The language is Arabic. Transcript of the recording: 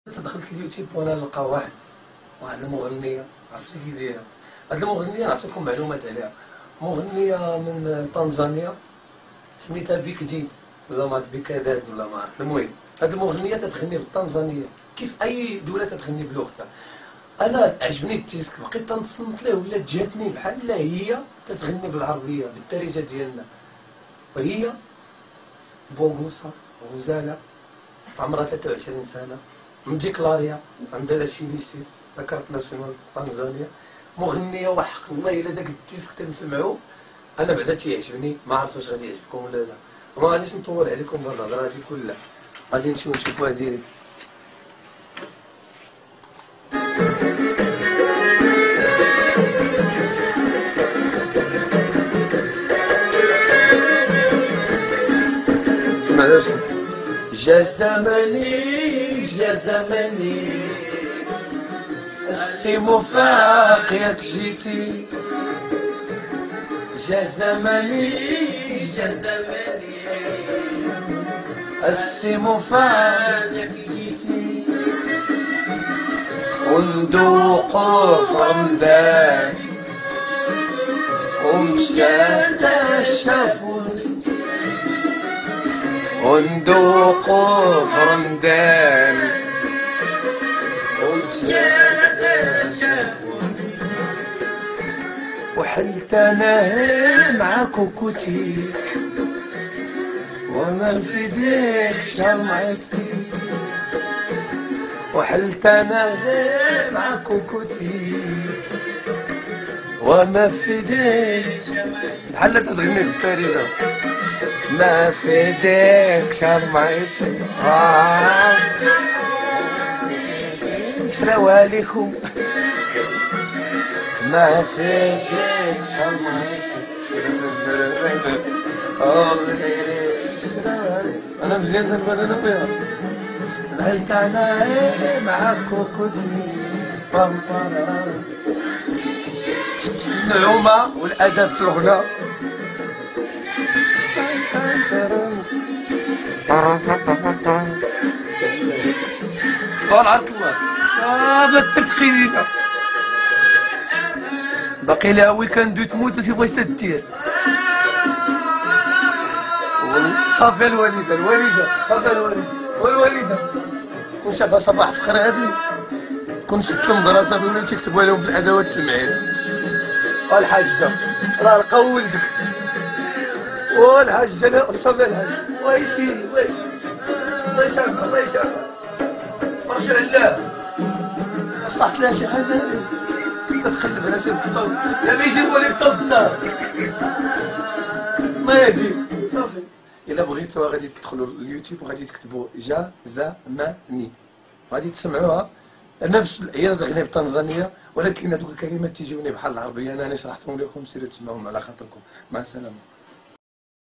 دخلت اليوتيوب وانا نلقى واحد المغنيه عرفتي كي دايره. هاد المغنيه نعطيكم معلومات عليها. مغنيه من طنزانيا سميتها بيك ديد ولا ما بيكاداد ولا ما عرفت. المهم هاد المغنيه تتغني بالطنزانيه كيف اي دوله تتغني بلغتها. انا عجبني التيسك بقيت تنصنت له ولات جاتني بحال هي تتغني بالعربيه بالدارجه ديالنا. وهي بوغوسا غزاله في عمرها 23 سنه من ديكلاريا عندها لاسيليسيس ذكرت ناسيونال طنزانيا. مغنيه وحق الله الا داك الديسك تنسمعو انا بعدا تيعجبني. ما عرفت واش غادي يعجبكم ولا لا. ما غاديش نطول عليكم بالهضره هادي كلها، غادي نمشيو نشوفوها ديريكت. جا زماني السيمو فاق ياك جيتي. جا زماني السيمو فاق ياك جيتي. وندوقو في رمضان ومشات الشافوني. وندوقو في رمضان ومشات الشافوني. وحلت انا مع كوكوتيك وما في ديك شمعتي. وحلت انا مع كوكوتيك وما في ديك شمعتي. بحال تتغني بالتاريخ ما في ديك شمعتي. شراو عليكم ما في ديك شمعتي. انا مزيان نبان انا وياها. بحال انا مع كوكوتي النعومه والادب في الغناء. طال عرض الله بالتدخينه باقي لها ويكاندو تموت وشوف واش تدير. صافي الوالده صافي الوالده والوالده كون شافها صباح فخر هادي كون شفت المدرسه بغيو تكتبوا لهم في الادوات المعين. والحاجه راه لقاو ولدك والحاجه انا صافي الحاج ويسيري الله يسامحك الله يسامحك رجع الله. واش طاحت لها شي حاجه هادي كتخلف على شي بصل لا ما يجيبوا لك طب الدار ما يجي صافي. الا بغيتوها غادي تدخلوا اليوتيوب وغادي تكتبوا زماني غادي تسمعوها. نفس هي تغني بطنزانيا ولكن هذوك الكلمات تيجيوني بحال العربيه. انا شرحتهم لكم سيروا تسمعوهم على خاطركم. مع السلامه.